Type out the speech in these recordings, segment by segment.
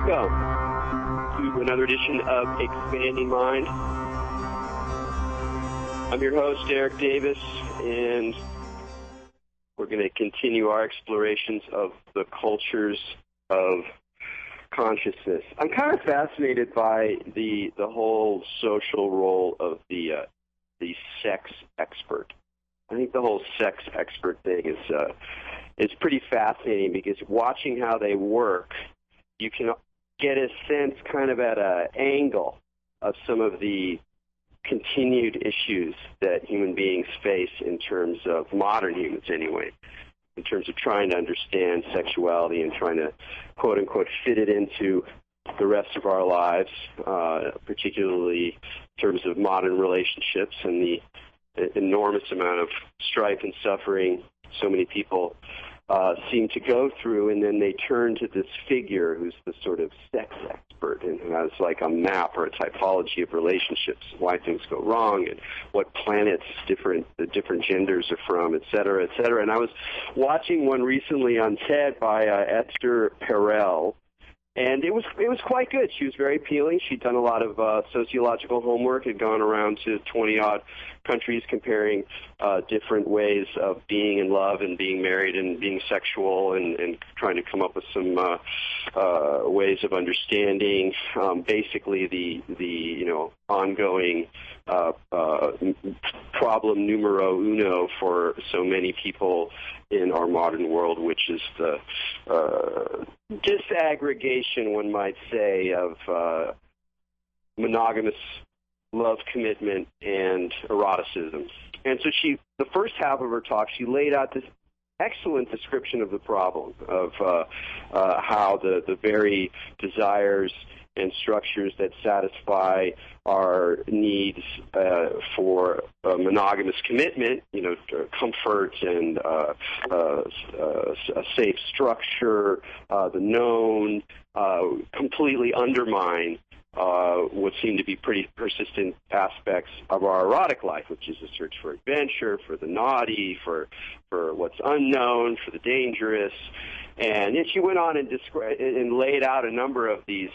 Welcome to another edition of Expanding Mind. I'm your host, Erik Davis, and we're going to continue our explorations of the cultures of consciousness. I'm kind of fascinated by the whole social role of the sex expert. I think the whole sex expert thing is pretty fascinating because watching how they work, you can get a sense kind of at an angle of some of the continued issues that human beings face in terms of modern humans anyway, in terms of trying to understand sexuality and trying to, quote-unquote, fit it into the rest of our lives, particularly in terms of modern relationships and the enormous amount of strife and suffering so many people seem to go through, and then they turn to this figure who's the sort of sex expert and who has like a map or a typology of relationships, why things go wrong, and what planets the different genders are from, et cetera, et cetera. And I was watching one recently on TED by Esther Perel, and it was quite good. She was very appealing. She'd done a lot of sociological homework, had gone around to 20-odd countries comparing different ways of being in love and being married and being sexual and trying to come up with some ways of understanding basically the ongoing problem numero uno for so many people in our modern world, which is the disaggregation, one might say, of monogamous love commitment and eroticism. And so the first half of her talk, she laid out this excellent description of the problem, of how the very desires and structures that satisfy our needs for monogamous commitment, comfort and a safe structure, the known, completely undermine what seem to be pretty persistent aspects of our erotic life, which is a search for adventure, for the naughty, for what's unknown, for the dangerous. And then she went on and laid out a number of these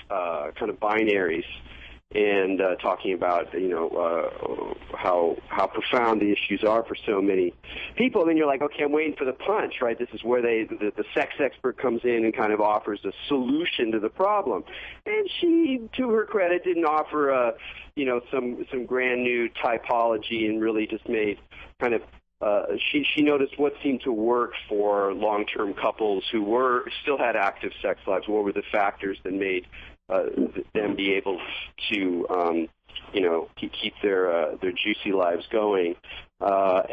kind of binaries, and talking about how profound the issues are for so many people. And then you're like, okay, I'm waiting for the punch, right? This is where the sex expert comes in and kind of offers a solution to the problem. And she, to her credit, didn't offer some brand new typology, and really just made kind of she noticed what seemed to work for long-term couples who still had active sex lives. What were the factors that made them be able to, keep their juicy lives going? So I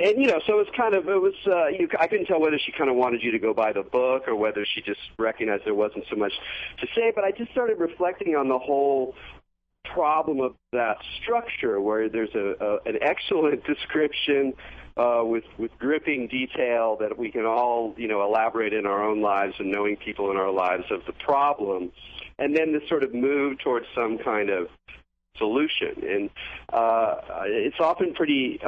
couldn't tell whether she kind of wanted you to go buy the book or whether she just recognized there wasn't so much to say. But I just started reflecting on the whole problem of that structure, where there's an excellent description with gripping detail that we can all, elaborate in our own lives and knowing people in our lives of the problem, and then this sort of move towards some kind of solution. And it's often pretty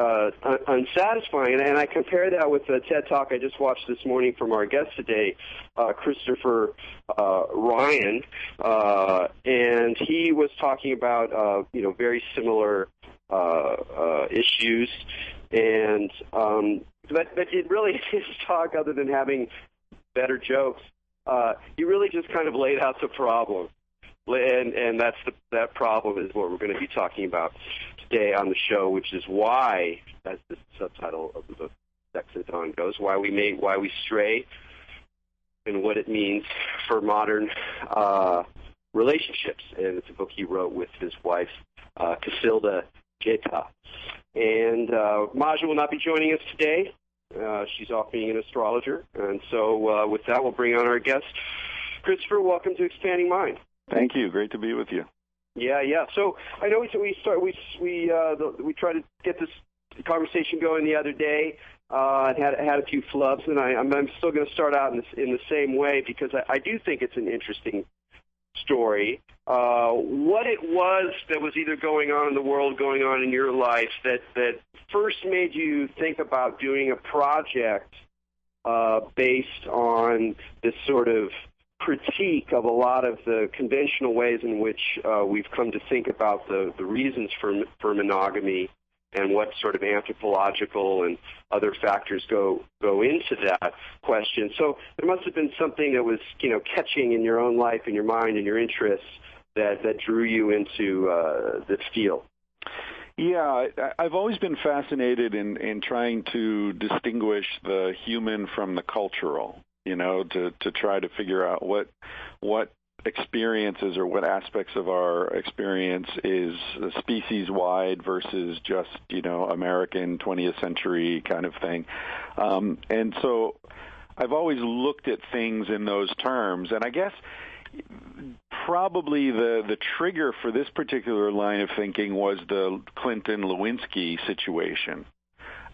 unsatisfying. And I compare that with the TED Talk I just watched this morning from our guest today, Christopher Ryan, and he was talking about, very similar issues. And but it really, his talk, other than having better jokes, he really just kind of laid out the problem, and that problem is what we're going to be talking about today on the show, which is why, as the subtitle of the book Sex at Dawn goes, why we stray, and what it means for modern relationships. And it's a book he wrote with his wife, Casilda Geta. And Maja will not be joining us today. She's off being an astrologer. And so with that, we'll bring on our guest. Christopher, welcome to Expanding Mind. Thank you. Great to be with you. Yeah. So I know we tried to get this conversation going the other day. And had a few flubs, and I'm still going to start out in the same way, because I do think it's an interesting story. What it was that was either going on in the world, going on in your life, that first made you think about doing a project based on this sort of critique of a lot of the conventional ways in which we've come to think about the reasons for monogamy and what sort of anthropological and other factors go into that question. So there must have been something that was, catching in your own life, in your mind, and your interests that drew you into this field. Yeah, I've always been fascinated in trying to distinguish the human from the cultural, to try to figure out what experiences or what aspects of our experience is species-wide versus just, American 20th century kind of thing. And so I've always looked at things in those terms, and I guess probably the trigger for this particular line of thinking was the Clinton-Lewinsky situation.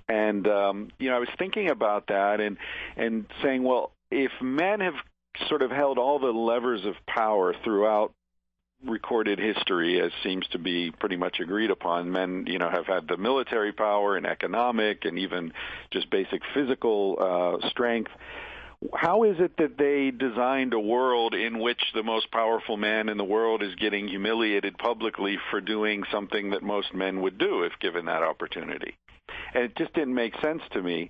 And, I was thinking about that and saying, well, if men have sort of held all the levers of power throughout recorded history, as seems to be pretty much agreed upon, men, have had the military power and economic and even just basic physical strength, how is it that they designed a world in which the most powerful man in the world is getting humiliated publicly for doing something that most men would do if given that opportunity? And it just didn't make sense to me.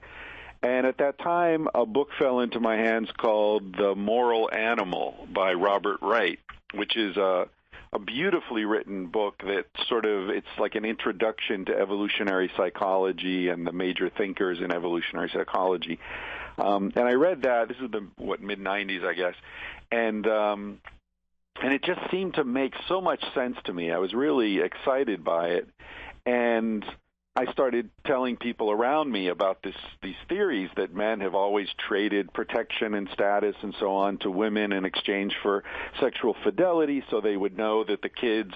And at that time, a book fell into my hands called The Moral Animal by Robert Wright, which is a beautifully written book that it's like an introduction to evolutionary psychology and the major thinkers in evolutionary psychology. And I read that. This is the mid-90s, I guess, and it just seemed to make so much sense to me. I was really excited by it, and I started telling people around me about these theories that men have always traded protection and status and so on to women in exchange for sexual fidelity, so they would know that the kids,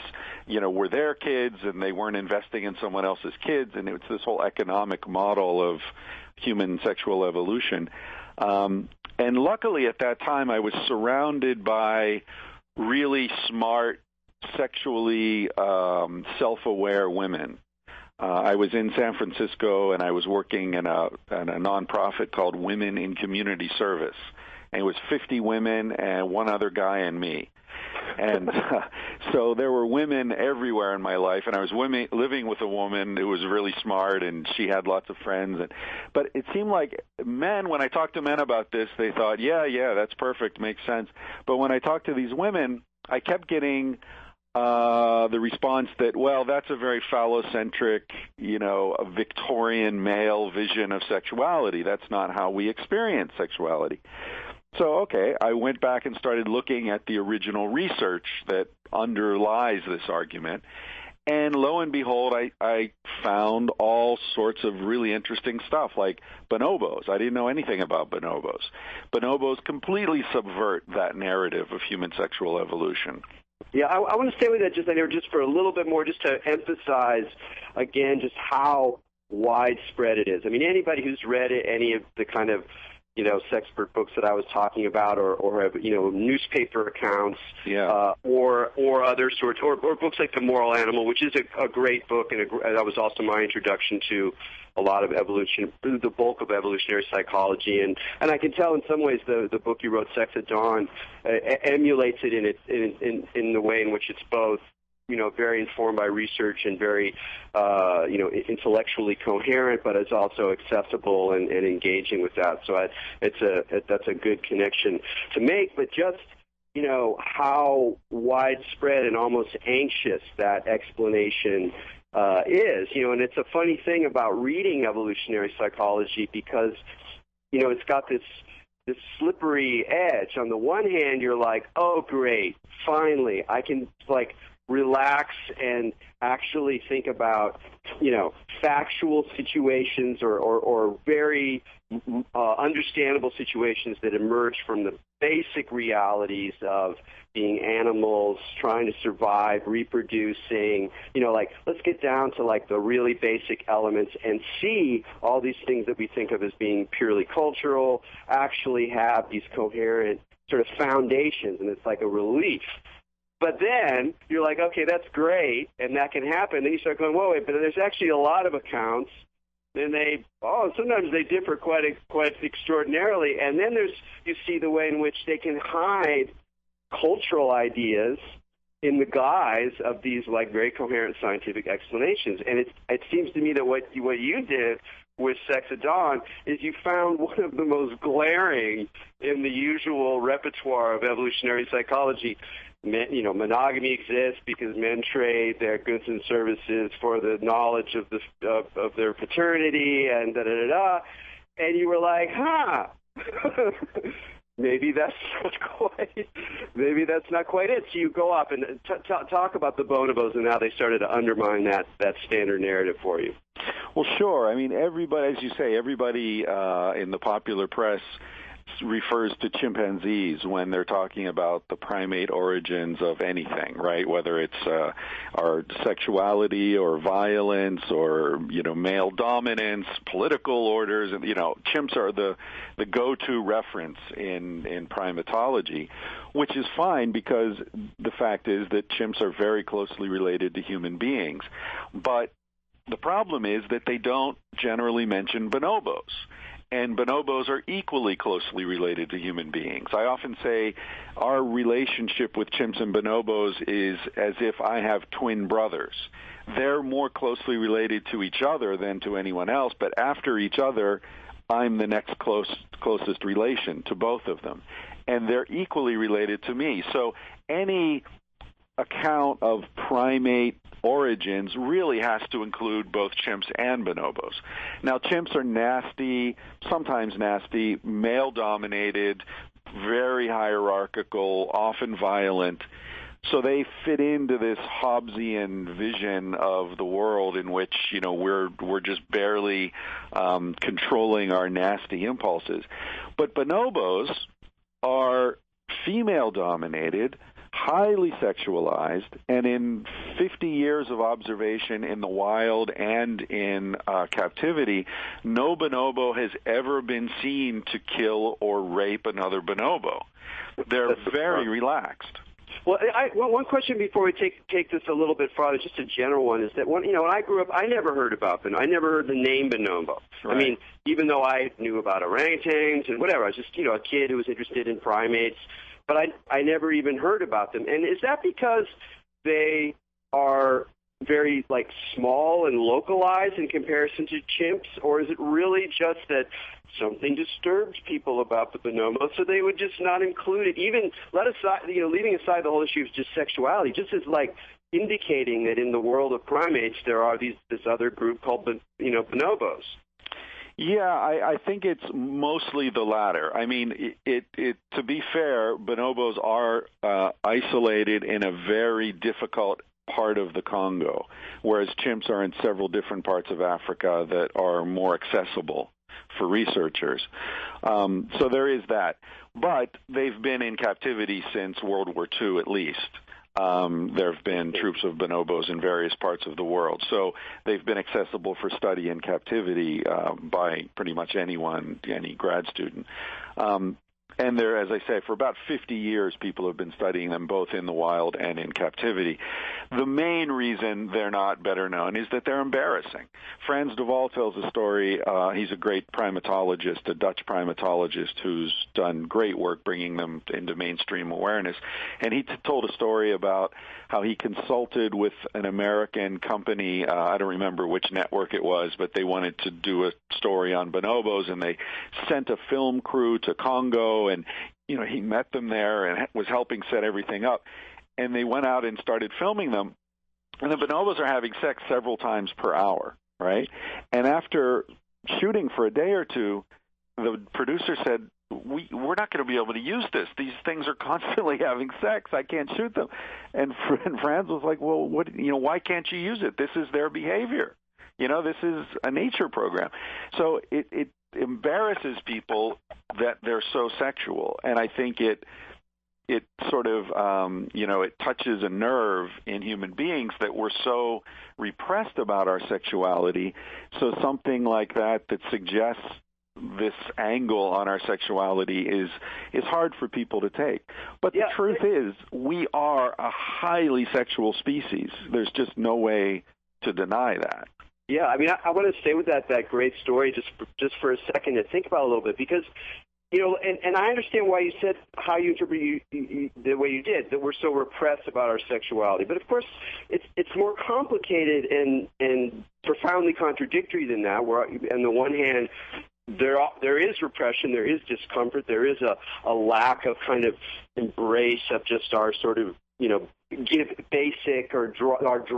were their kids and they weren't investing in someone else's kids, and it's this whole economic model of human sexual evolution. And luckily at that time I was surrounded by really smart, sexually self-aware women. I was in San Francisco, and I was working in a nonprofit called Women in Community Service. And it was 50 women and one other guy and me. And so there were women everywhere in my life, and I was living with a woman who was really smart, and she had lots of friends. But it seemed like men, when I talked to men about this, they thought, yeah, that's perfect, makes sense. But when I talked to these women, I kept getting the response that, well, that's a very phallocentric, a Victorian male vision of sexuality. That's not how we experience sexuality. So, okay, I went back and started looking at the original research that underlies this argument. And lo and behold, I found all sorts of really interesting stuff, like bonobos. I didn't know anything about bonobos. Bonobos completely subvert that narrative of human sexual evolution. Yeah, I want to stay with that just for a little bit more, just to emphasize, again, just how widespread it is. I mean, anybody who's read any of the kind of, sexpert books that I was talking about, or have, newspaper accounts, or other sorts, or books like The Moral Animal, which is a great book, and that was also my introduction to a lot of evolution, the bulk of evolutionary psychology, and I can tell in some ways the book you wrote, Sex at Dawn, emulates it in the way in which it's both, very informed by research and very, intellectually coherent, but it's also accessible and engaging with that. So that's a good connection to make. But just, how widespread and almost anxious that explanation is, and it's a funny thing about reading evolutionary psychology because, it's got this slippery edge. On the one hand, you're like, oh, great, finally, I can, relax and actually think about, factual situations or very understandable situations that emerge from the basic realities of being animals, trying to survive, reproducing, let's get down to the really basic elements and see all these things that we think of as being purely cultural actually have these coherent sort of foundations, and it's like a relief. But then you're like, okay, that's great, and that can happen. Then you start going, whoa, wait, but there's actually a lot of accounts and sometimes they differ quite extraordinarily. And then you see the way in which they can hide cultural ideas in the guise of these like very coherent scientific explanations. And it seems to me that what you did with Sex at Dawn is you found one of the most glaring in the usual repertoire of evolutionary psychology. Monogamy exists because men trade their goods and services for the knowledge of their paternity, and da-da-da-da. And you were like, maybe that's not quite it. So you go up and talk about the bonobos and how they started to undermine that standard narrative for you. Well, sure. I mean, everybody, as you say, everybody in the popular press refers to chimpanzees when they're talking about the primate origins of anything, right? Whether it's our sexuality or violence or, male dominance, political orders. And, chimps are the go-to reference in primatology, which is fine because the fact is that chimps are very closely related to human beings. But the problem is that they don't generally mention bonobos. And bonobos are equally closely related to human beings. I often say our relationship with chimps and bonobos is as if I have twin brothers. They're more closely related to each other than to anyone else, but after each other, I'm the next closest relation to both of them. And they're equally related to me. So any account of primate origins really has to include both chimps and bonobos. Now, chimps are sometimes nasty, male-dominated, very hierarchical, often violent. So they fit into this Hobbesian vision of the world in which, we're just barely controlling our nasty impulses. But bonobos are female-dominated, highly sexualized, and in 50 years of observation in the wild and in captivity, no bonobo has ever been seen to kill or rape another bonobo. They're very relaxed. Well, one question before we take this a little bit farther, just a general one, is that when I grew up, I never heard about bonobo. I never heard the name bonobo. Right. I mean, even though I knew about orangutans and whatever, I was just a kid who was interested in primates. But I never even heard about them. And is that because they are very, small and localized in comparison to chimps? Or is it really just that something disturbs people about the bonobo, so they would just not include it, even leaving aside the whole issue of just sexuality, just as, indicating that in the world of primates there are this other group called, bonobos? Yeah, I think it's mostly the latter. I mean, to be fair, bonobos are isolated in a very difficult part of the Congo, whereas chimps are in several different parts of Africa that are more accessible for researchers. So there is that. But they've been in captivity since World War II at least. There have been troops of bonobos in various parts of the world. So they've been accessible for study in captivity by pretty much anyone, any grad student. And there, as I say, for about 50 years, people have been studying them both in the wild and in captivity. The main reason they're not better known is that they're embarrassing. Frans de Waal tells a story. He's a great primatologist, a Dutch primatologist who's done great work bringing them into mainstream awareness. And he told a story about how he consulted with an American company. I don't remember which network it was, but they wanted to do a story on bonobos, and they sent a film crew to Congo, and he met them there and was helping set everything up. And they went out and started filming them, and the bonobos are having sex several times per hour, right? And after shooting for a day or two, the producer said, we're not going to be able to use this. These things are constantly having sex. I can't shoot them. And Frans was like, well, why can't you use it? This is their behavior. This is a nature program. So it embarrasses people that they're so sexual. And I think it sort of, it touches a nerve in human beings that we're so repressed about our sexuality. So something like that suggests this angle on our sexuality is hard for people to take. But the truth is, we are a highly sexual species. There's just no way to deny that. Yeah, I mean, I want to stay with that great story just for a second and think about it a little bit, because, you know, and I understand why you said how you interpret the way you did, that we're so repressed about our sexuality. But of course, it's more complicated and profoundly contradictory than that. Where on the one hand, there is repression, there is discomfort, there is a lack of kind of embrace of just our sort of, you know, basic or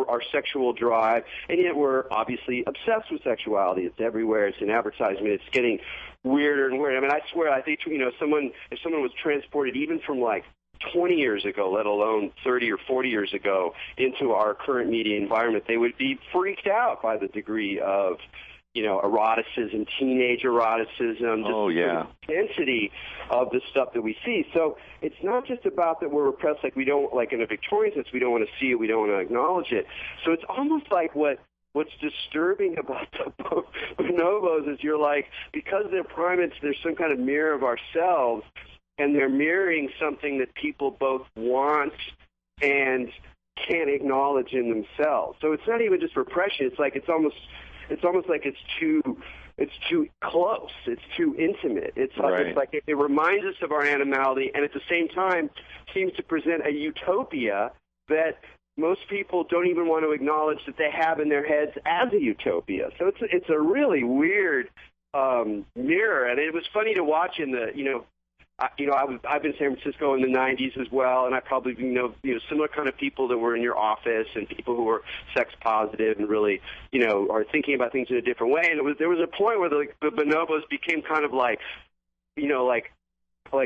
our sexual drive, and yet we're obviously obsessed with sexuality. It's everywhere. It's in advertisement. It's getting weirder and weirder. I mean, I swear, I think, you know, if someone was transported even from like 20 years ago, let alone 30 or 40 years ago, into our current media environment, they would be freaked out by the degree of, you know, eroticism, teenage eroticism, the intensity of the stuff that we see. So it's not just about that we're repressed, like we don't, like in a Victorian sense, we don't want to see it, we don't want to acknowledge it. So it's almost like what's disturbing about the bonobos is you're like, because they're primates, there's some kind of mirror of ourselves, and they're mirroring something that people both want and can't acknowledge in themselves. So it's not even just repression. It's like it's almost like it's too close. It's too intimate. It's like it reminds us of our animality, and at the same time seems to present a utopia that most people don't even want to acknowledge that they have in their heads as a utopia. So it's a really weird mirror, and it was funny to watch in the, you know, I've been in San Francisco in the 90s as well, and I probably know similar kind of people that were in your office and people who were sex positive and really, you know, are thinking about things in a different way. And there was a point where the bonobos became kind of like, you know, like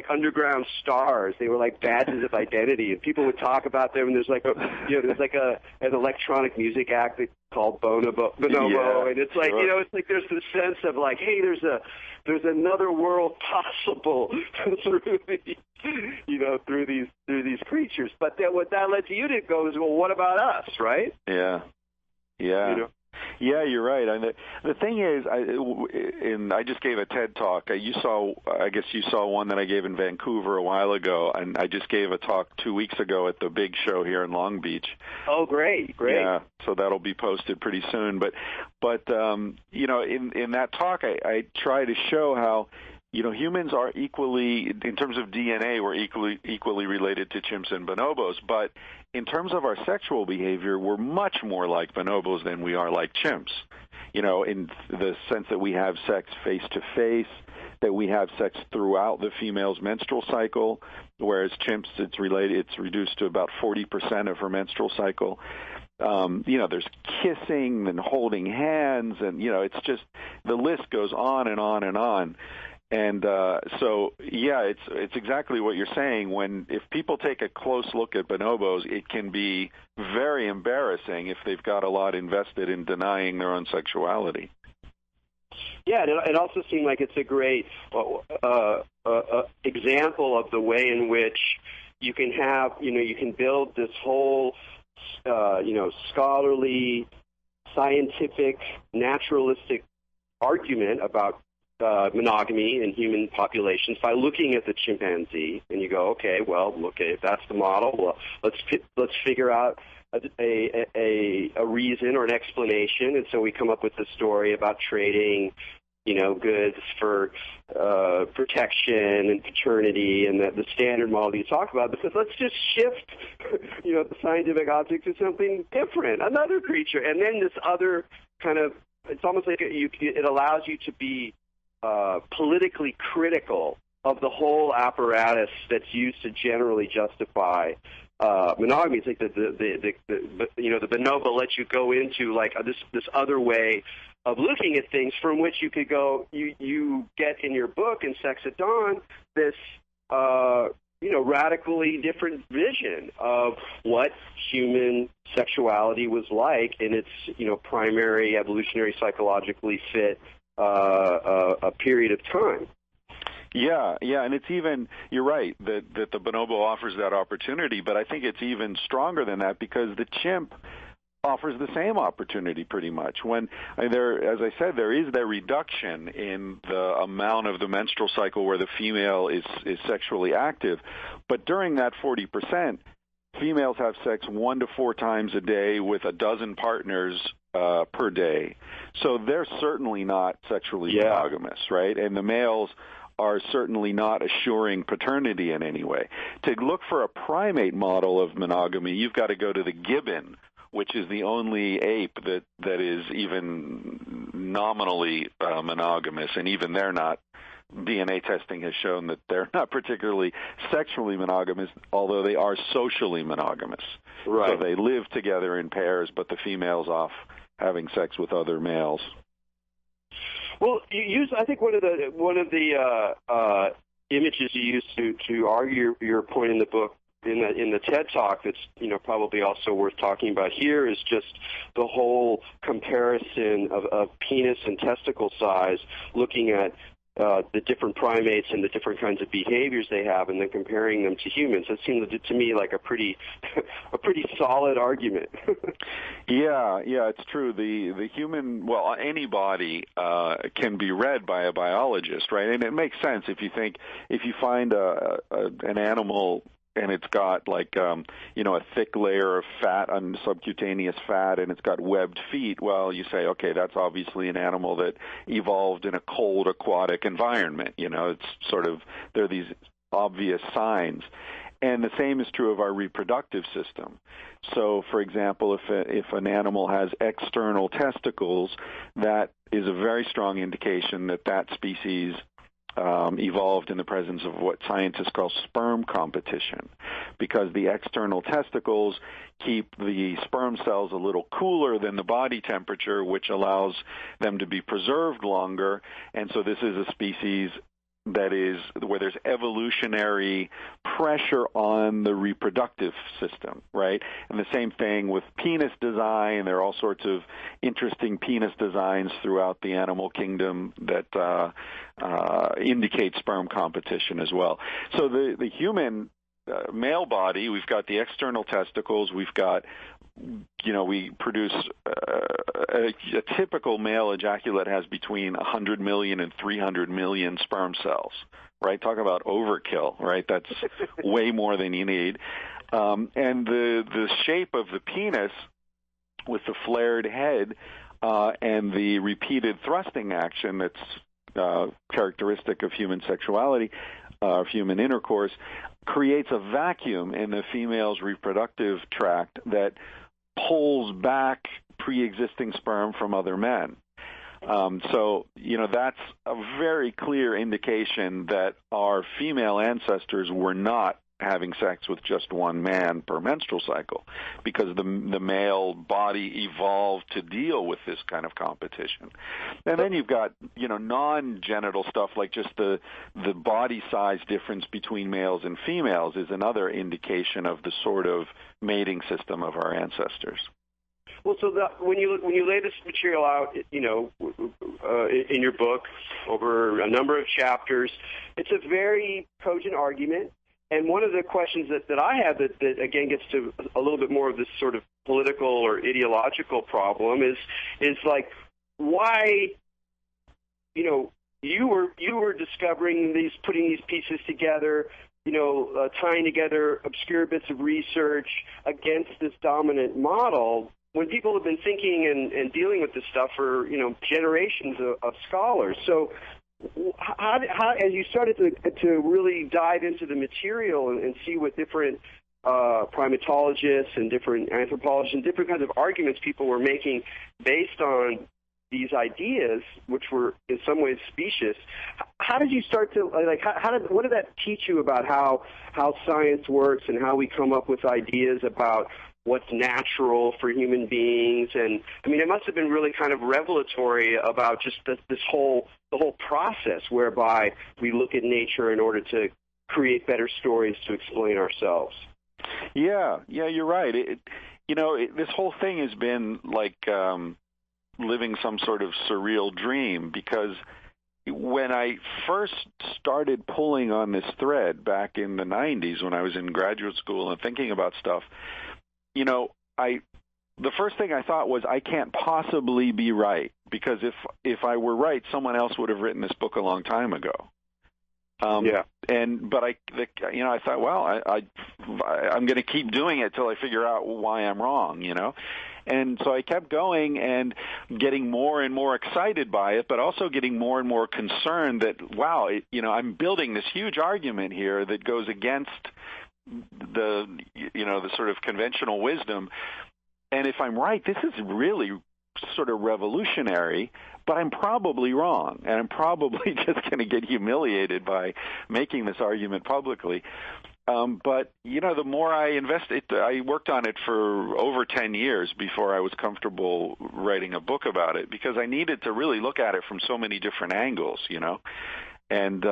underground stars. They were like badges of identity, and people would talk about them. And there's like an electronic music act called Bonobo, and it's like, you know, it's like there's this sense of like, hey, there's another world possible through these creatures. But then what that led you to go is, well, what about us, right? Yeah. You know? Yeah, you're right. And the thing is, I just gave a TED talk. I guess you saw one that I gave in Vancouver a while ago, and I just gave a talk 2 weeks ago at the big show here in Long Beach. Oh, great. Yeah, so that'll be posted pretty soon. But you know, in that talk, I try to show how, you know, humans are equally, in terms of DNA, we're equally related to chimps and bonobos, but in terms of our sexual behavior, we're much more like bonobos than we are like chimps. You know, in the sense that we have sex face to face, that we have sex throughout the female's menstrual cycle, whereas chimps, it's reduced to about 40% of her menstrual cycle. You know, there's kissing and holding hands, and, you know, it's just, the list goes on and on and on. And so, yeah, it's exactly what you're saying. If people take a close look at bonobos, it can be very embarrassing if they've got a lot invested in denying their own sexuality. Yeah, and it also seemed like it's a great example of the way in which you can have, you know, you can build this whole, you know, scholarly, scientific, naturalistic argument about monogamy in human populations by looking at the chimpanzee, and you go, okay, well, if that's the model, well, let's figure out a reason or an explanation, and so we come up with the story about trading, you know, goods for protection and paternity, and the standard model you talk about, because let's just shift, you know, the scientific object to something different, another creature, and then this other kind of, it's almost like it allows you to be politically critical of the whole apparatus that's used to generally justify monogamy. It's like the bonobo lets you go into like this other way of looking at things, from which you could go. You get in your book in Sex at Dawn this radically different vision of what human sexuality was like in its primary evolutionary psychologically fit a period of time. Yeah, and it's even, you're right, that the bonobo offers that opportunity, but I think it's even stronger than that because the chimp offers the same opportunity pretty much. When as I said, there is that reduction in the amount of the menstrual cycle where the female is sexually active, but during that 40%, females have sex 1 to 4 times a day with a dozen partners per day. So they're certainly not sexually monogamous, right? And the males are certainly not assuring paternity in any way. To look for a primate model of monogamy, you've got to go to the gibbon, which is the only ape that is even nominally monogamous, and even they're not. DNA testing has shown that they're not particularly sexually monogamous, although they are socially monogamous. Right. So they live together in pairs, but the female's off having sex with other males. Well, you use, I think, one of the images you use to argue your point in the book, in the TED Talk, that's probably also worth talking about here, is just the whole comparison of penis and testicle size, looking at the different primates and the different kinds of behaviors they have, and then comparing them to humans. It seemed to me like a pretty solid argument. Yeah, it's true. The human, well, any body can be read by a biologist, right? And it makes sense if you find an animal and it's got like a thick layer of fat, subcutaneous fat, and it's got webbed feet. Well, you say, okay, that's obviously an animal that evolved in a cold aquatic environment. It's sort of, there are these obvious signs. And the same is true of our reproductive system. So, for example, if an animal has external testicles, that is a very strong indication that species evolved in the presence of what scientists call sperm competition, because the external testicles keep the sperm cells a little cooler than the body temperature, which allows them to be preserved longer. And so this is a species that is where there's evolutionary pressure on the reproductive system, right? And the same thing with penis design. There are all sorts of interesting penis designs throughout the animal kingdom that indicate sperm competition as well. So the human male body, we've got the external testicles, we've got, we produce a typical male ejaculate has between 100 million and 300 million sperm cells, right? Talk about overkill, right? That's way more than you need. And the shape of the penis with the flared head and the repeated thrusting action that's characteristic of human sexuality, of human intercourse, creates a vacuum in the female's reproductive tract that pulls back pre-existing sperm from other men. So, that's a very clear indication that our female ancestors were not having sex with just one man per menstrual cycle, because the male body evolved to deal with this kind of competition. And then you've got, non-genital stuff like just the body size difference between males and females is another indication of the sort of mating system of our ancestors. Well, so when you lay this material out, in your book over a number of chapters, it's a very cogent argument. And one of the questions that I have that again gets to a little bit more of this sort of political or ideological problem is like, why, you were discovering these, putting these pieces together, tying together obscure bits of research against this dominant model, when people have been thinking and dealing with this stuff for, generations of scholars. So how as you started to really dive into the material and see what different primatologists and different anthropologists and different kinds of arguments people were making based on these ideas, which were in some ways specious, how did you start to, what did that teach you about how science works and how we come up with ideas about what's natural for human beings? And I mean, it must have been really kind of revelatory about just the whole process whereby we look at nature in order to create better stories to explain ourselves. Yeah, you're right. This whole thing has been like living some sort of surreal dream, because when I first started pulling on this thread back in the 90s when I was in graduate school and thinking about stuff, the first thing I thought was, I can't possibly be right, because if I were right, someone else would have written this book a long time ago. But I thought, well, I'm going to keep doing it till I figure out why I'm wrong, And so I kept going and getting more and more excited by it, but also getting more and more concerned that, wow, I'm building this huge argument here that goes against the sort of conventional wisdom. And if I'm right, this is really sort of revolutionary, but I'm probably wrong, and I'm probably just going to get humiliated by making this argument publicly. But, the more I invested, I worked on it for over 10 years before I was comfortable writing a book about it, because I needed to really look at it from so many different angles, And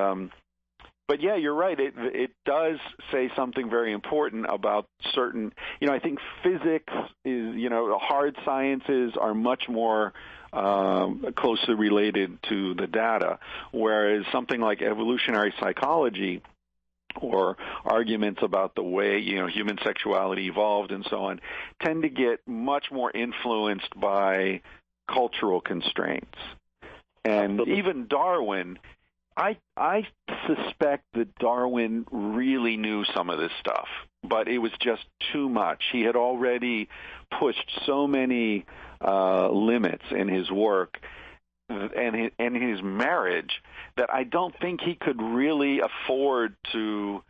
but yeah, you're right. It does say something very important about certain, I think physics is, hard sciences are much more closely related to the data, whereas something like evolutionary psychology or arguments about the way, human sexuality evolved and so on, tend to get much more influenced by cultural constraints. And even Darwin, I suspect that Darwin really knew some of this stuff, but it was just too much. He had already pushed so many limits in his work and his marriage that I don't think he could really afford to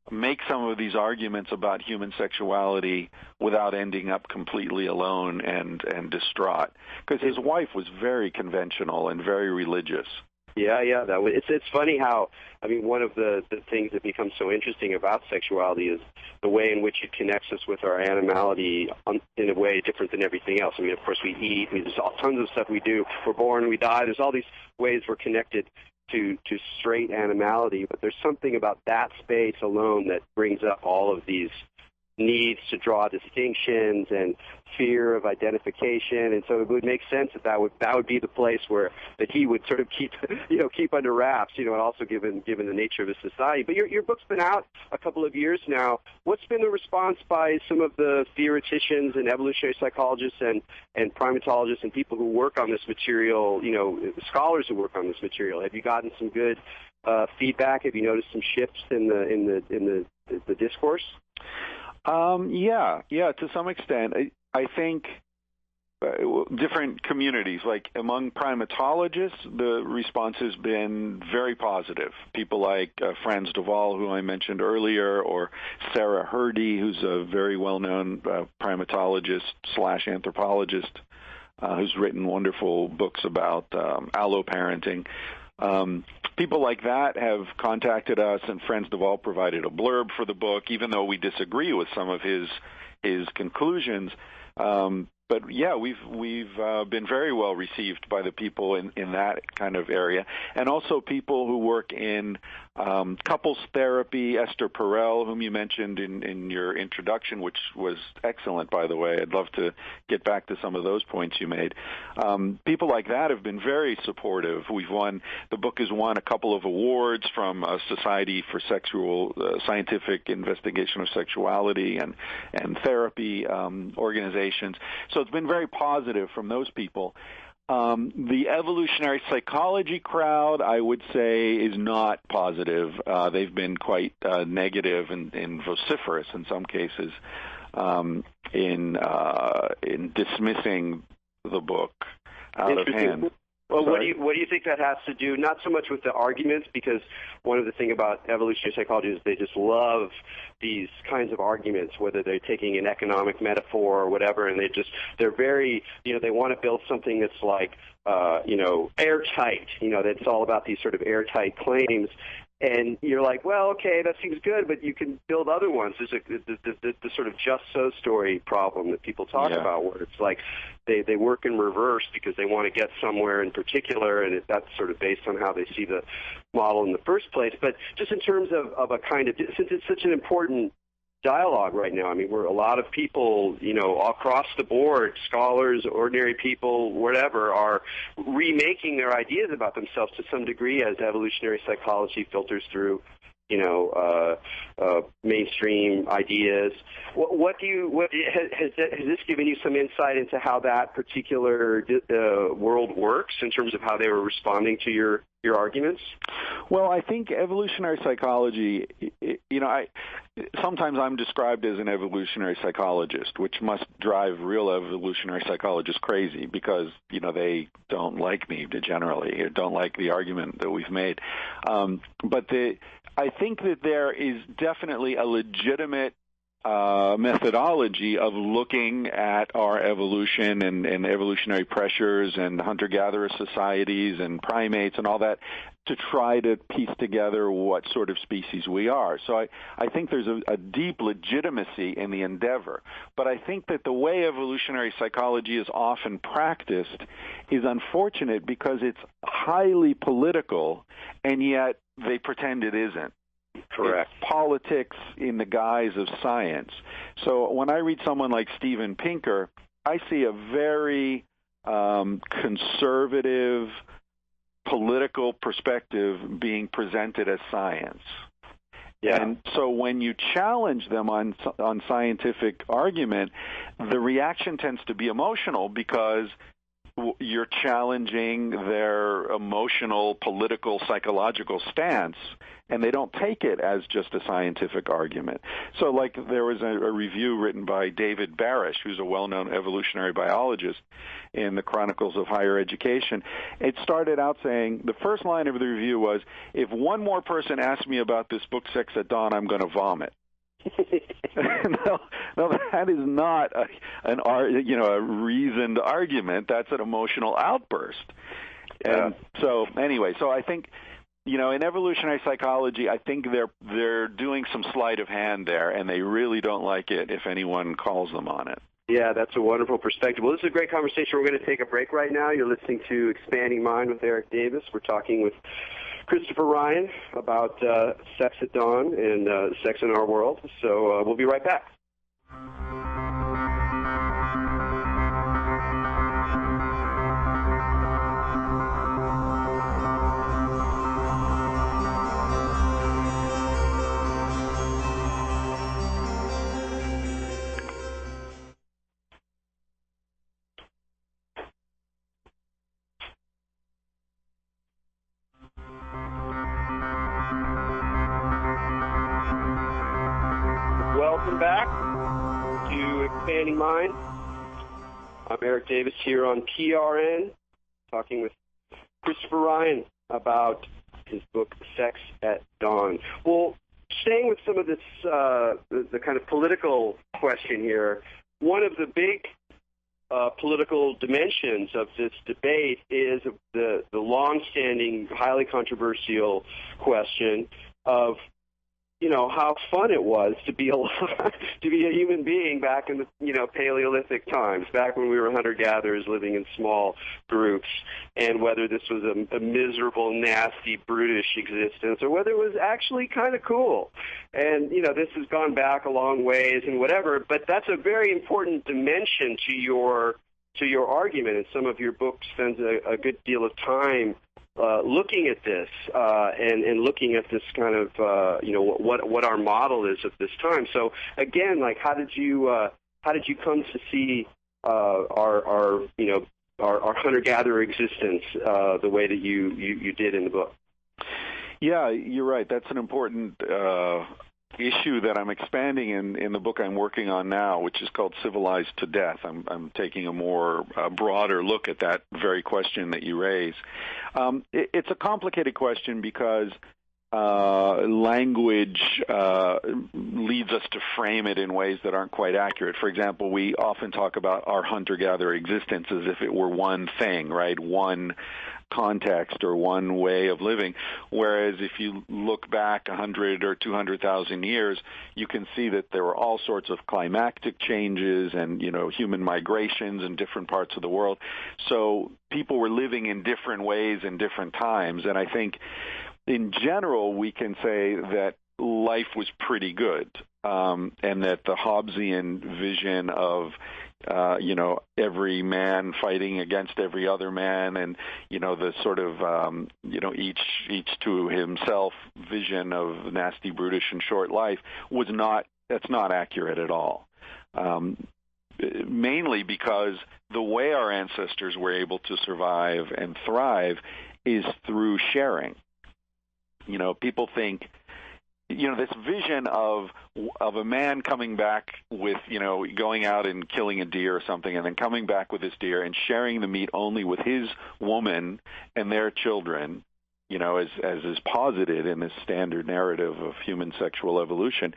make some of these arguments about human sexuality without ending up completely alone and distraught, because his wife was very conventional and very religious. Yeah. It's funny how, one of the things that becomes so interesting about sexuality is the way in which it connects us with our animality in a way different than everything else. Of course, we eat. There's tons of stuff we do. We're born, we die. There's all these ways we're connected to straight animality, but there's something about that space alone that brings up all of these needs to draw distinctions and fear of identification, and so it would make sense that would be the place that he would sort of keep under wraps, and also given the nature of his society. But your book's been out a couple of years now. What's been the response by some of the theoreticians and evolutionary psychologists and primatologists and people who work on this material, scholars who work on this material? Have you gotten some good feedback? Have you noticed some shifts in the discourse? Yeah, to some extent. I think different communities, like among primatologists, the response has been very positive. People like Franz de Waal, who I mentioned earlier, or Sarah Hrdy, who's a very well-known primatologist/anthropologist, who's written wonderful books about alloparenting. People like that have contacted us, and Franz de Waal provided a blurb for the book, even though we disagree with some of his conclusions. But yeah, we've been very well received by the people in that kind of area, and also people who work in couples therapy. Esther Perel, whom you mentioned in your introduction, which was excellent, by the way. I'd love to get back to some of those points you made. People like that have been very supportive. The book has won a couple of awards from Society for Scientific Investigation of Sexuality and therapy organizations. So it's been very positive from those people. The evolutionary psychology crowd, I would say, is not positive. They've been quite negative and vociferous in some cases in dismissing the book out of hand. Well, what do you think that has to do? Not so much with the arguments, because one of the things about evolutionary psychology is they just love these kinds of arguments, whether they're taking an economic metaphor or whatever, and they're very, they want to build something that's like, airtight, that's all about these sort of airtight claims. And you're like, well, okay, that seems good, but you can build other ones. There's the sort of just so story problem that people talk about, where it's like they work in reverse because they want to get somewhere in particular, and that's sort of based on how they see the model in the first place. But just in terms of a kind of, since it's such an important dialogue right now, where a lot of people, across the board, scholars, ordinary people, whatever, are remaking their ideas about themselves to some degree as evolutionary psychology filters through, mainstream ideas. Has this given you some insight into how that particular world works in terms of how they were responding to your your arguments? Well, I think evolutionary psychology, sometimes I'm described as an evolutionary psychologist, which must drive real evolutionary psychologists crazy because, they don't like me generally, or don't like the argument that we've made. But I think that there is definitely a legitimate methodology of looking at our evolution and evolutionary pressures and hunter-gatherer societies and primates and all that to try to piece together what sort of species we are. So I think there's a deep legitimacy in the endeavor. But I think that the way evolutionary psychology is often practiced is unfortunate because it's highly political, and yet they pretend it isn't. Correct. It's politics in the guise of science. So when I read someone like Steven Pinker, I see a very conservative political perspective being presented as science. Yeah. And so when you challenge them on scientific argument, the reaction tends to be emotional because you're challenging their emotional, political, psychological stance, and they don't take it as just a scientific argument. So like there was a review written by David Barish, who's a well-known evolutionary biologist, in the Chronicles of Higher Education. It started out saying, the first line of the review was, if one more person asks me about this book, Sex at Dawn, I'm going to vomit. No, that is not a reasoned argument. That's an emotional outburst. And so anyway, so I think, in evolutionary psychology, I think they're doing some sleight of hand there, and they really don't like it if anyone calls them on it. Yeah, that's a wonderful perspective. Well, this is a great conversation. We're going to take a break right now. You're listening to Expanding Mind with Erik Davis. We're talking with Christopher Ryan about Sex at Dawn and sex in our world. So we'll be right back. Welcome back to Expanding Mind. I'm Erik Davis here on PRN, talking with Christopher Ryan about his book, Sex at Dawn. Well, staying with some of this, the kind of political question here, one of the big political dimensions of this debate is the long-standing, highly controversial question of how fun it was to be alive, to be a human being back in the, Paleolithic times, back when we were hunter-gatherers living in small groups, and whether this was a miserable, nasty, brutish existence, or whether it was actually kind of cool. And, this has gone back a long ways and whatever, but that's a very important dimension to your argument, and some of your books spends a good deal of time looking at this and looking at this kind of what our model is of this time. So again, like how did you come to see our hunter-gatherer existence the way that you did in the book? Yeah, you're right. That's an important issue that I'm expanding in the book I'm working on now, which is called Civilized to Death. I'm taking a more broader look at that very question that you raise. It's a complicated question because language leads us to frame it in ways that aren't quite accurate. For example, we often talk about our hunter-gatherer existence as if it were one thing, right? One context or one way of living, whereas if you look back 100 or 200,000 years, you can see that there were all sorts of climatic changes and, human migrations in different parts of the world. So people were living in different ways in different times, and I think in general we can say that life was pretty good, and that the Hobbesian vision of every man fighting against every other man, and the sort of each to himself vision of nasty, brutish, and short life that's not accurate at all. Mainly because the way our ancestors were able to survive and thrive is through sharing. People think, this vision of a man coming back with, going out and killing a deer or something, and then coming back with this deer and sharing the meat only with his woman and their children, as is posited in this standard narrative of human sexual evolution,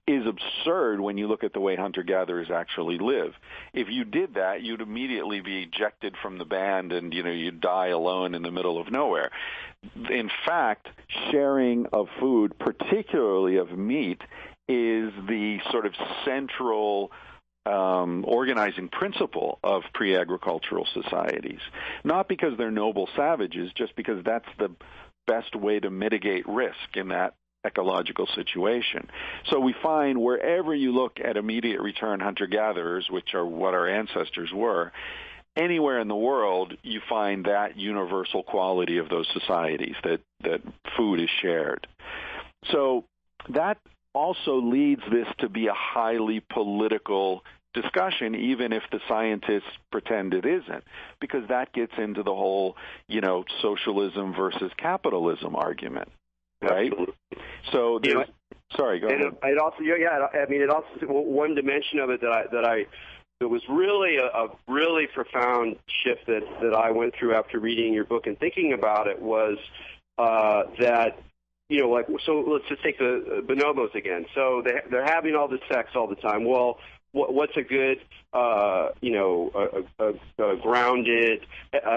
is absurd when you look at the way hunter-gatherers actually live. If you did that, you'd immediately be ejected from the band and, you'd die alone in the middle of nowhere. In fact, sharing of food, particularly of meat, is the sort of central organizing principle of pre-agricultural societies. Not because they're noble savages, just because that's the best way to mitigate risk in that ecological situation. So we find wherever you look at immediate return hunter-gatherers, which are what our ancestors were, anywhere in the world you find that universal quality of those societies, that food is shared. So that also leads this to be a highly political discussion, even if the scientists pretend it isn't, because that gets into the whole, socialism versus capitalism argument, right? Absolutely. So there's, sorry, go ahead. It also, it also, one dimension of it that was really a really profound shift that I went through after reading your book and thinking about it was that, so let's just take the bonobos again. So they're having all this sex all the time. Well, what's a good, grounded,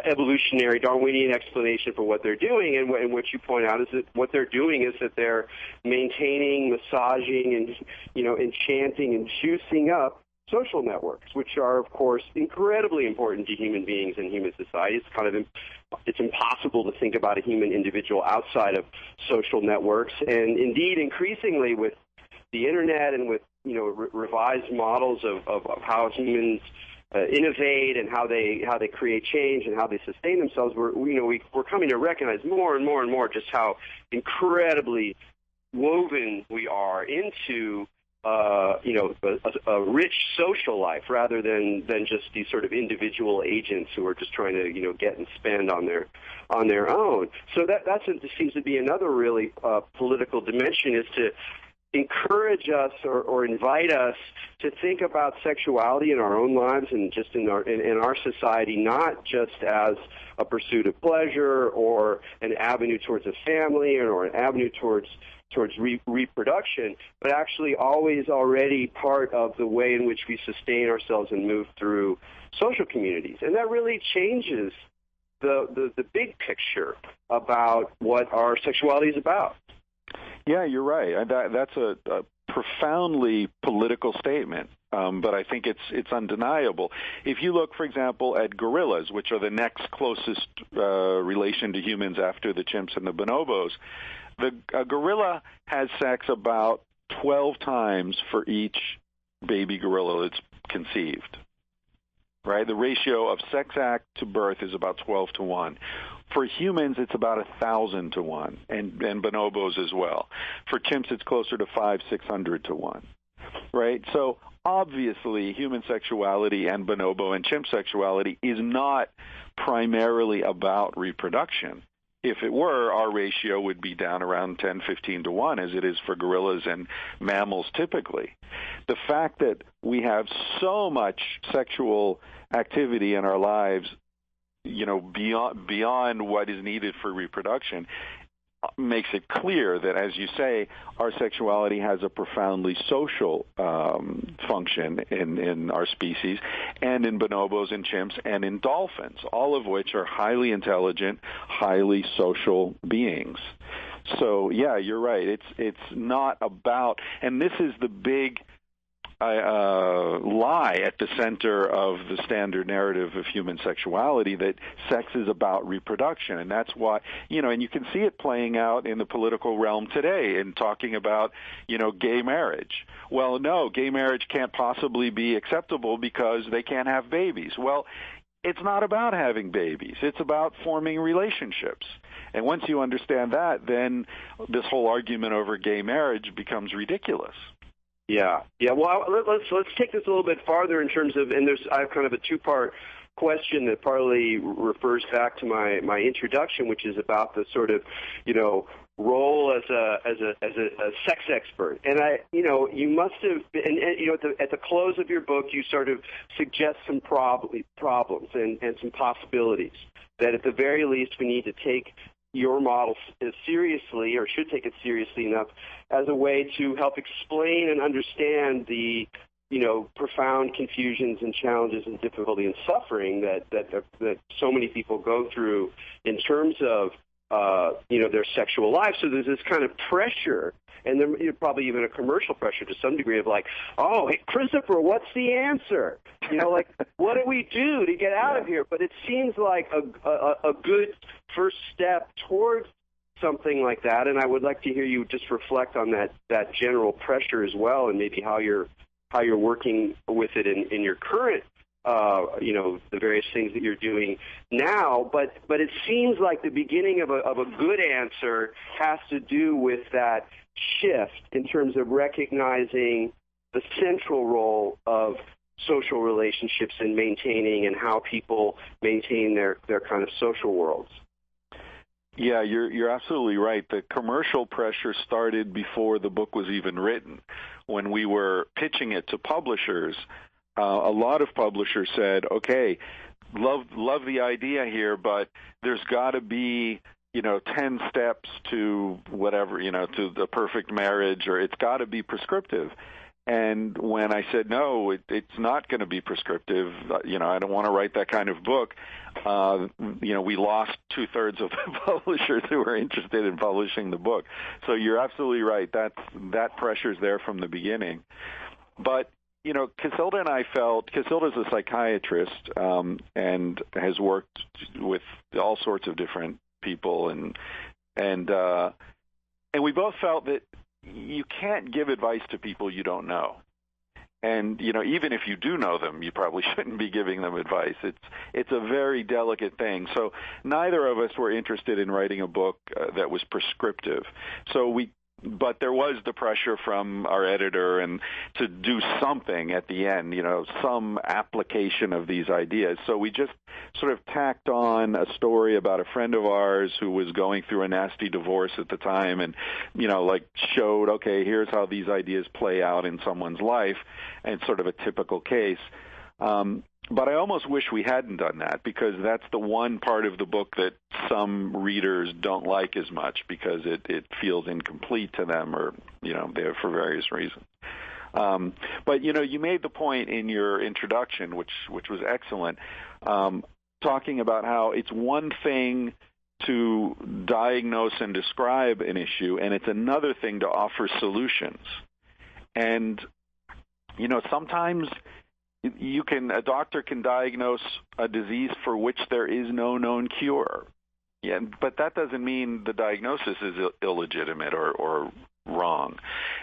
evolutionary, Darwinian explanation for what they're doing? And what you point out is that what they're doing is that they're maintaining, massaging, and, enchanting and juicing up social networks, which are, of course, incredibly important to human beings and human society. It's impossible to think about a human individual outside of social networks. And indeed, increasingly with the internet and with revised models of how humans innovate and how they create change and how they sustain themselves, we're coming to recognize more and more and more just how incredibly woven we are into a rich social life rather than just these sort of individual agents who are just trying to get and spend on their own. So that seems to be another really political dimension, is to encourage us or invite us to think about sexuality in our own lives and just in our society, not just as a pursuit of pleasure or an avenue towards a family or an avenue towards reproduction, but actually always already part of the way in which we sustain ourselves and move through social communities. And that really changes the big picture about what our sexuality is about. Yeah, you're right. That's a profoundly political statement, but I think it's undeniable. If you look, for example, at gorillas, which are the next closest relation to humans after the chimps and the bonobos, a gorilla has sex about 12 times for each baby gorilla that's conceived, right? The ratio of sex act to birth is about 12 to 1. For humans, it's about 1,000 to 1, and bonobos as well. For chimps, it's closer to 500-600 to 1, right? So obviously, human sexuality and bonobo and chimp sexuality is not primarily about reproduction. If it were, our ratio would be down around 10-15 to 1, as it is for gorillas and mammals typically. The fact that we have so much sexual activity in our lives, beyond what is needed for reproduction, makes it clear that, as you say, our sexuality has a profoundly social function in our species, and in bonobos and chimps and in dolphins, all of which are highly intelligent, highly social beings. So, yeah, you're right. It's not about, and this is the big lie at the center of the standard narrative of human sexuality, that sex is about reproduction. And that's why, and you can see it playing out in the political realm today in talking about, gay marriage. Well, no, gay marriage can't possibly be acceptable because they can't have babies. Well, it's not about having babies. It's about forming relationships. And once you understand that, then this whole argument over gay marriage becomes ridiculous. Yeah. Well, let's take this a little bit farther in terms of, and I have kind of a two-part question that partly refers back to my introduction, which is about the sort of, role as a sex expert. And you must have been, and at the close of your book, you sort of suggest some problems and some possibilities that at the very least we need to take your model seriously, or should take it seriously enough, as a way to help explain and understand the profound confusions and challenges and difficulty and suffering that so many people go through in terms of their sexual lives. So there's this kind of pressure, and then probably even a commercial pressure to some degree of like, oh, hey, Christopher, what's the answer? Like, what do we do to get out of here? But it seems like a good first step towards something like that, and I would like to hear you just reflect on that general pressure as well, and maybe how you're working with it in your current the various things that you're doing now, but it seems like the beginning of a good answer has to do with that shift in terms of recognizing the central role of social relationships in maintaining and how people maintain their kind of social worlds. Yeah, you're absolutely right. The commercial pressure started before the book was even written. When we were pitching it to publishers, a lot of publishers said, okay, love the idea here, but there's got to be 10 steps to whatever, to the perfect marriage, or it's got to be prescriptive. And when I said, no, it's not going to be prescriptive, I don't want to write that kind of book, we lost 2/3 of the publishers who were interested in publishing the book. So you're absolutely right. That pressure's there from the beginning. But Casilda and I felt, Casilda's a psychiatrist and has worked with all sorts of different people, and we both felt that you can't give advice to people you don't know. And even if you do know them, you probably shouldn't be giving them advice. It's a very delicate thing. So neither of us were interested in writing a book that was prescriptive. But there was the pressure from our editor and to do something at the end, some application of these ideas. So we just sort of tacked on a story about a friend of ours who was going through a nasty divorce at the time and, showed, okay, here's how these ideas play out in someone's life, and sort of a typical case. But I almost wish we hadn't done that, because that's the one part of the book that some readers don't like as much, because it feels incomplete to them, or, for various reasons. But, you made the point in your introduction, which was excellent, talking about how it's one thing to diagnose and describe an issue, and it's another thing to offer solutions. And, sometimes a doctor can diagnose a disease for which there is no known cure. Yeah, but that doesn't mean the diagnosis is illegitimate or wrong.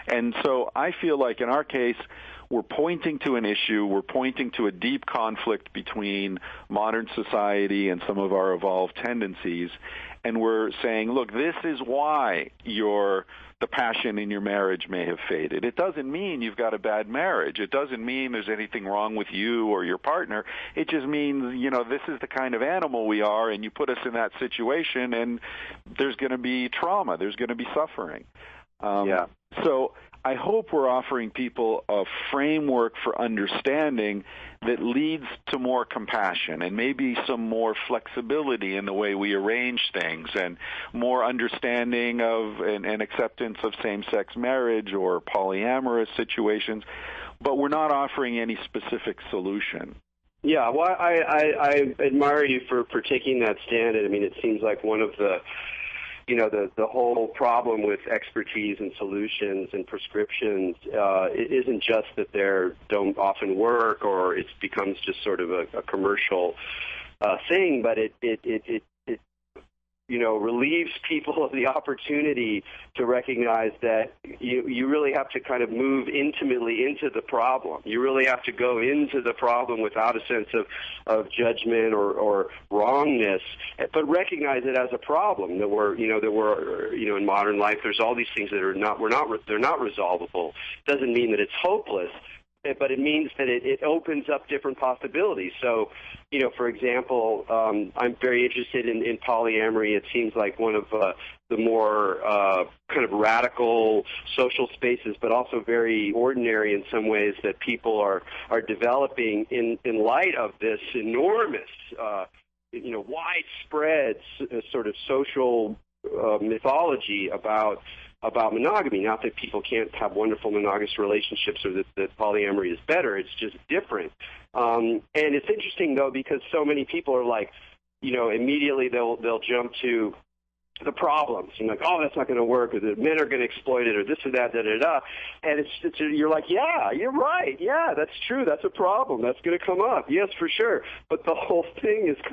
And so I feel like in our case, we're pointing to an issue, we're pointing to a deep conflict between modern society and some of our evolved tendencies, and we're saying, look, this is why the passion in your marriage may have faded. It doesn't mean you've got a bad marriage. It doesn't mean there's anything wrong with you or your partner. It just means, this is the kind of animal we are, and you put us in that situation, and there's going to be trauma. There's going to be suffering. So I hope we're offering people a framework for understanding that leads to more compassion and maybe some more flexibility in the way we arrange things, and more understanding of and acceptance of same-sex marriage or polyamorous situations. But we're not offering any specific solution. Yeah, well, I admire you for taking that stand. I mean, it seems like one of the the whole problem with expertise and solutions and prescriptions it isn't just that they don't often work, or it becomes just sort of a commercial thing, but it relieves people of the opportunity to recognize that you really have to kind of move intimately into the problem. You really have to go into the problem without a sense of judgment or wrongness, but recognize it as a problem. That we're in modern life, there's all these things that they're not resolvable. Doesn't mean that it's hopeless, but it means that it opens up different possibilities. So, for example, I'm very interested in polyamory. It seems like one of the more kind of radical social spaces, but also very ordinary in some ways that people are developing in light of this enormous, widespread sort of social mythology about monogamy. Not that people can't have wonderful monogamous relationships or that polyamory is better. It's just different. And it's interesting, though, because so many people are like, immediately they'll jump to the problems. Like, oh, that's not going to work, or the men are going to exploit it, or this or that, da-da-da. And you're like, yeah, you're right. Yeah, that's true. That's a problem. That's going to come up. Yes, for sure. But the whole thing is a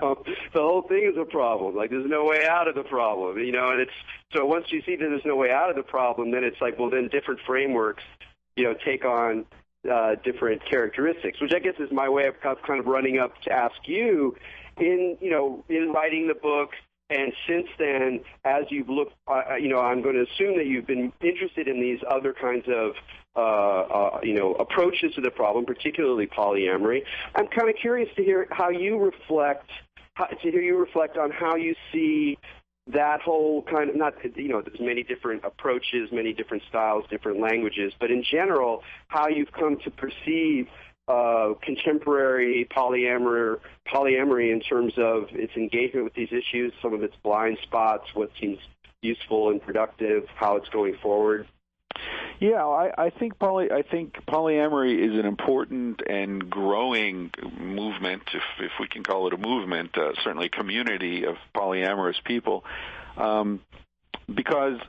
problem. Like, there's no way out of the problem, and so once you see that there's no way out of the problem, then it's like, well, then different frameworks, take on different characteristics, which I guess is my way of kind of running up to ask you in writing the book. And since then, as you've looked, I'm going to assume that you've been interested in these other kinds of, approaches to the problem, particularly polyamory. I'm kind of curious to hear how you reflect on how you see that whole kind of, there's many different approaches, many different styles, different languages, but in general, how you've come to perceive contemporary polyamory in terms of its engagement with these issues, some of its blind spots, what seems useful and productive, how it's going forward. Yeah, I think polyamory is an important and growing movement, if we can call it a movement, certainly a community of polyamorous people, because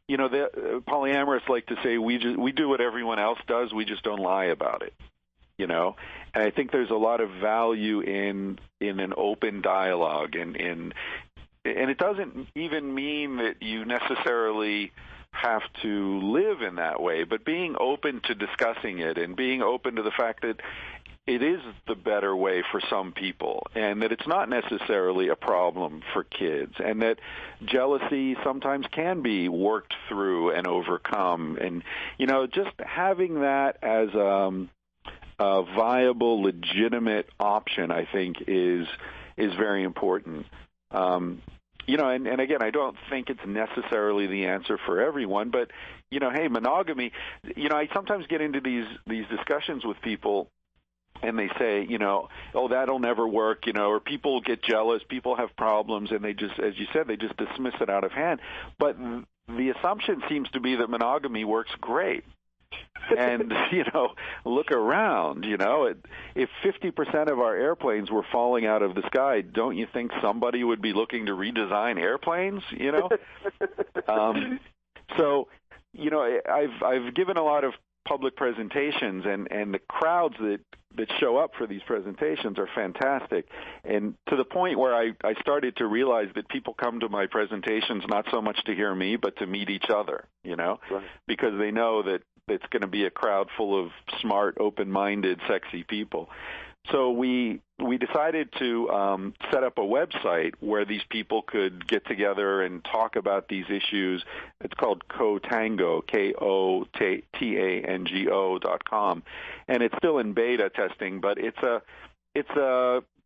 the polyamorous like to say we do what everyone else does, we just don't lie about it. And I think there's a lot of value in an open dialogue, and it doesn't even mean that you necessarily have to live in that way, but being open to discussing it and being open to the fact that it is the better way for some people, and that it's not necessarily a problem for kids, and that jealousy sometimes can be worked through and overcome, and just having that as a viable, legitimate option, I think, is very important. And again, I don't think it's necessarily the answer for everyone, but hey, monogamy. I sometimes get into these discussions with people, and they say, oh, that'll never work, or people get jealous, people have problems, and they just, as you said, they just dismiss it out of hand. But the assumption seems to be that monogamy works great. And, look around, if 50% of our airplanes were falling out of the sky, don't you think somebody would be looking to redesign airplanes, So, I've given a lot of public presentations, and the crowds that show up for these presentations are fantastic. And to the point where I started to realize that people come to my presentations not so much to hear me, but to meet each other, right. Because they know that it's going to be a crowd full of smart, open-minded, sexy people. So we decided to set up a website where these people could get together and talk about these issues. It's called Kotango, KOTANGO.com, and it's still in beta testing. But it's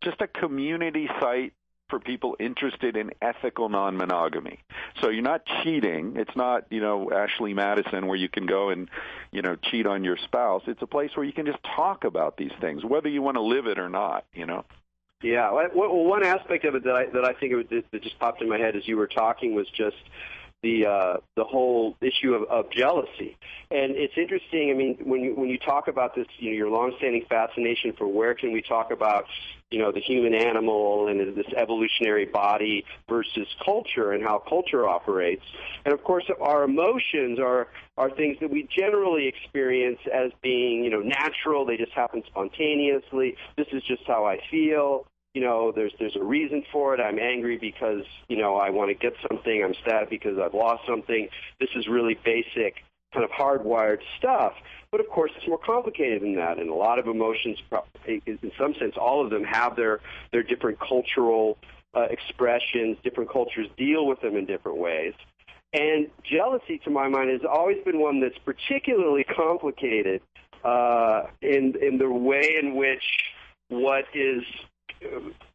just a community site for people interested in ethical non-monogamy. So you're not cheating. It's not, Ashley Madison where you can go and, cheat on your spouse. It's a place where you can just talk about these things, whether you want to live it or not, Yeah. Well, one aspect of it that I think that just popped in my head as you were talking was just the whole issue of jealousy. And it's interesting, I mean, when you talk about this, your longstanding fascination for where can we talk about, the human animal and this evolutionary body versus culture and how culture operates. And, of course, our emotions are things that we generally experience as being, natural. They just happen spontaneously. This is just how I feel. There's a reason for it. I'm angry because, I want to get something. I'm sad because I've lost something. This is really basic, kind of hardwired stuff. But, of course, it's more complicated than that. And a lot of emotions, in some sense, all of them have their different cultural expressions. Different cultures deal with them in different ways. And jealousy, to my mind, has always been one that's particularly complicated in the way in which what is,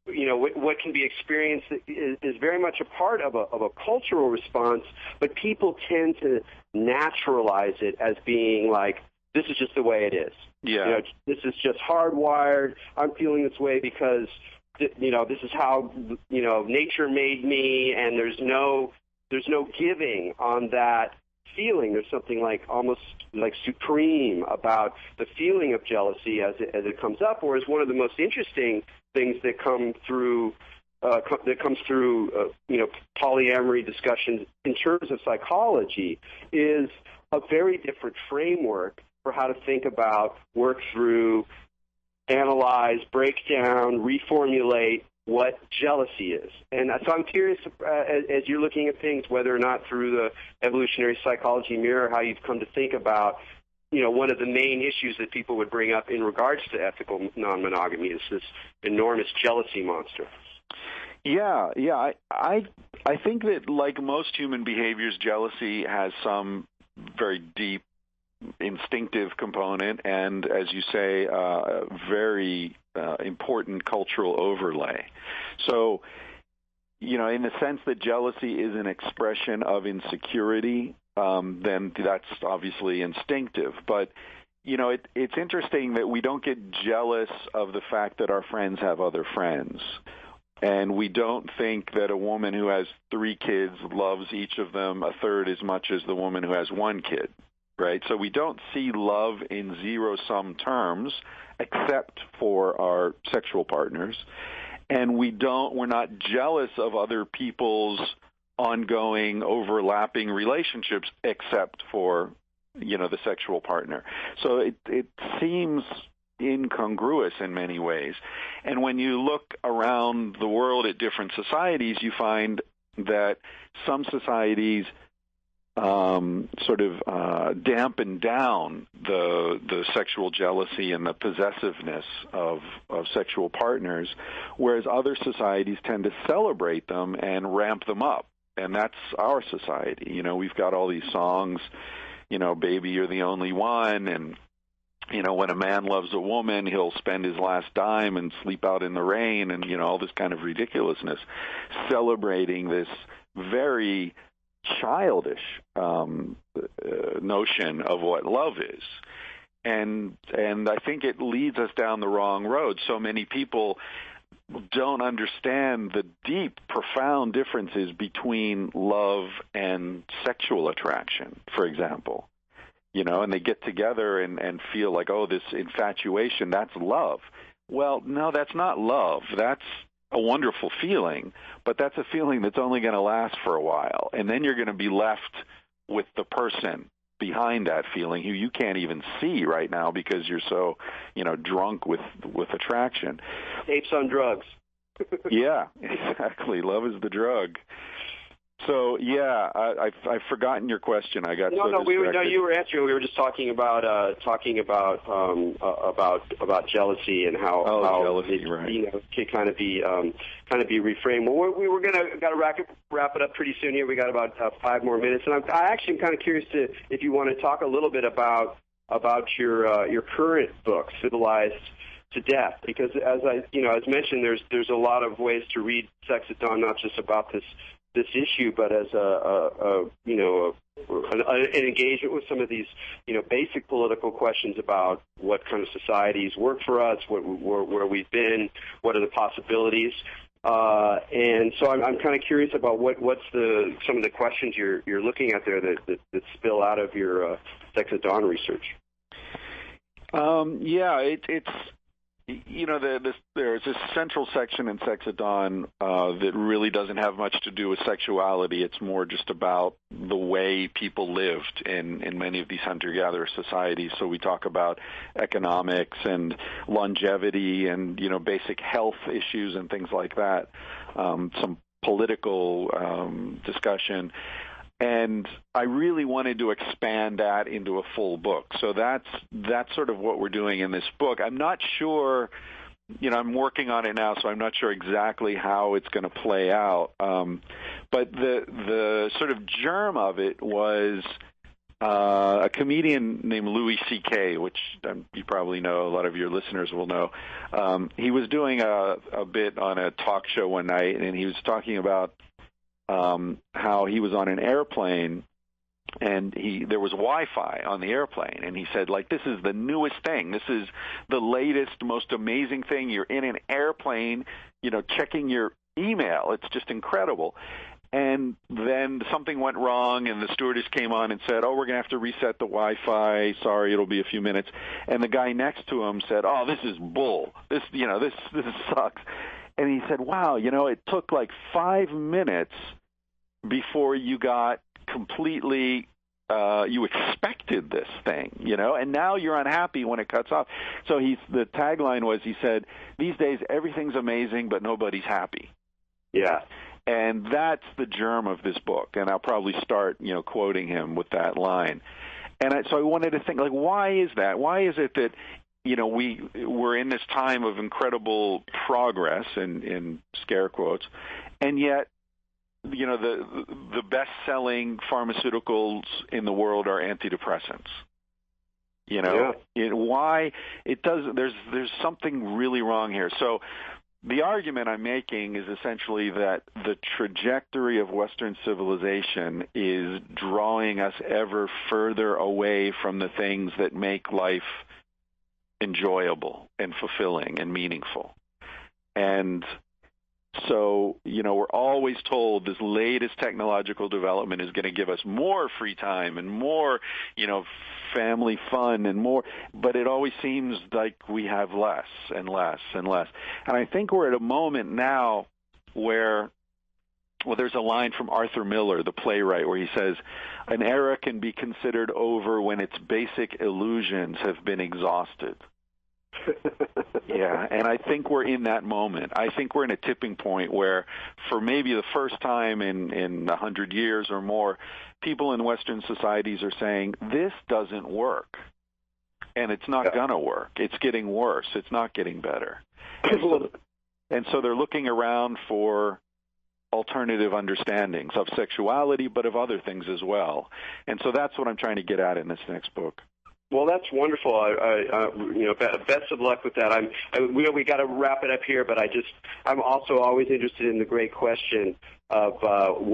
what can be experienced is very much a part of a cultural response, but people tend to naturalize it as being like, this is just the way it is. Yeah. This is just hardwired. I'm feeling this way because, this is how, nature made me, and there's no giving on that feeling. There's something like almost like supreme about the feeling of jealousy as it comes up, whereas one of the most interesting things that comes through polyamory discussions in terms of psychology is a very different framework for how to think about, work through, analyze, break down, reformulate what jealousy is. And so I'm curious, as you're looking at things, whether or not through the evolutionary psychology mirror, how you've come to think about, one of the main issues that people would bring up in regards to ethical non-monogamy is this enormous jealousy monster. Yeah. I think that, like most human behaviors, jealousy has some very deep instinctive component and, as you say, very important cultural overlay. So, in the sense that jealousy is an expression of insecurity, then that's obviously instinctive. But, it's interesting that we don't get jealous of the fact that our friends have other friends. And we don't think that a woman who has 3 kids loves each of them a third as much as the woman who has 1 kid. Right? So we don't see love in zero-sum terms except for our sexual partners. And we're not jealous of other people's ongoing overlapping relationships except for, the sexual partner. So it seems incongruous in many ways. And when you look around the world at different societies, you find that some societies dampen down the sexual jealousy and the possessiveness of sexual partners, whereas other societies tend to celebrate them and ramp them up. And that's our society. We've got all these songs, baby, you're the only one, and when a man loves a woman, he'll spend his last dime and sleep out in the rain, and all this kind of ridiculousness, celebrating this very childish notion of what love is. And I think it leads us down the wrong road. So many people don't understand the deep, profound differences between love and sexual attraction, for example. And they get together and feel like, oh, this infatuation, that's love. Well, no, that's not love. That's a wonderful feeling, but that's a feeling that's only going to last for a while. And then you're going to be left with the person behind that feeling who you can't even see right now because you're so, drunk with attraction. Apes on drugs. Yeah, exactly. Love is the drug. So yeah, I've forgotten your question. I got distracted. You were answering. We were just talking about jealousy and how jealousy, right? Can kind of be reframed. Well, we were got to wrap it up pretty soon here. We got about 5 more minutes, and I actually am kind of curious if you want to talk a little bit about your current book, Civilized to Death, because as mentioned, there's a lot of ways to read Sex at Dawn, not just about this issue, but as an engagement with some of these, basic political questions about what kind of societies work for us, where we've been, what are the possibilities, and so I'm kind of curious about what's some of the questions you're looking at there that spill out of your Sex at Dawn research. There's this central section in Sex at Dawn that really doesn't have much to do with sexuality. It's more just about the way people lived in many of these hunter-gatherer societies. So we talk about economics and longevity and, basic health issues and things like that, some political discussion. And I really wanted to expand that into a full book. So that's sort of what we're doing in this book. I'm not sure, I'm working on it now, so I'm not sure exactly how it's going to play out. But the sort of germ of it was a comedian named Louis C.K., which you probably know, a lot of your listeners will know. He was doing a bit on a talk show one night, and he was talking about how he was on an airplane, and there was Wi-Fi on the airplane, and he said, like, this is the newest thing. This is the latest, most amazing thing. You're in an airplane, checking your email. It's just incredible. And then something went wrong, and the stewardess came on and said, "Oh, we're going to have to reset the Wi-Fi. Sorry, it'll be a few minutes." And the guy next to him said, "Oh, this is bull. This sucks." And he said, "Wow, it took like 5 minutes before you got completely you expected this thing, and now you're unhappy when it cuts off." So the tagline was, he said, "These days everything's amazing, but nobody's happy." Yeah. And that's the germ of this book, and I'll probably start, quoting him with that line. And so I wanted to think, like, why is that? Why is it that, we're in this time of incredible progress, in scare quotes, and yet, the best-selling pharmaceuticals in the world are antidepressants? Why it does? There's something really wrong here. So the argument I'm making is essentially that the trajectory of Western civilization is drawing us ever further away from the things that make life enjoyable and fulfilling and meaningful. And so, we're always told this latest technological development is going to give us more free time and more, family fun and more, but it always seems like we have less and less and less. And I think we're at a moment now where, there's a line from Arthur Miller, the playwright, where he says, "An era can be considered over when its basic illusions have been exhausted." Yeah, and I think we're in that moment. I think we're in a tipping point where, for maybe the first time in 100 years or more, people in Western societies are saying, this doesn't work, and it's not going to work. It's getting worse. It's not getting better. And so they're looking around for alternative understandings of sexuality, but of other things as well. And so that's what I'm trying to get at in this next book. Well, that's wonderful. Best of luck with that. We got to wrap it up here, but I'm also always interested in the great question of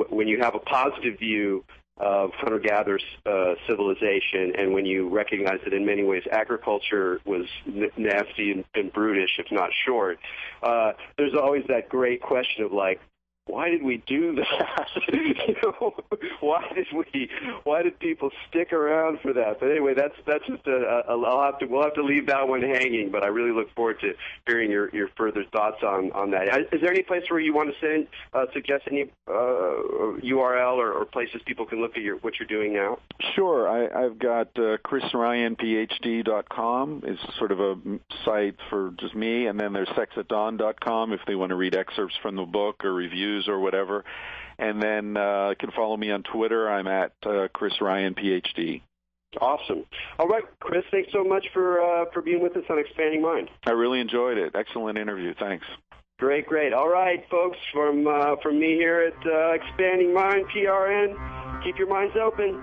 when you have a positive view of hunter-gatherer civilization, and when you recognize that in many ways agriculture was nasty and brutish, if not short. There's always that great question of, like, why did we do that? Why did people stick around for that? But anyway, that's just we'll have to leave that one hanging. But I really look forward to hearing your further thoughts on that. Is there any place where you want to suggest any URL or places people can look at what you're doing now? Sure, I've got chrisryanphd.com is sort of a site for just me, and then there's sexatdawn.com if they want to read excerpts from the book or reviews or whatever. And then you can follow me on Twitter. I'm at Chris Ryan, PhD. Awesome. All right, Chris, thanks so much for being with us on Expanding Mind. I really enjoyed it. Excellent interview. Thanks. Great. All right, folks, from me here at Expanding Mind, PRN, keep your minds open.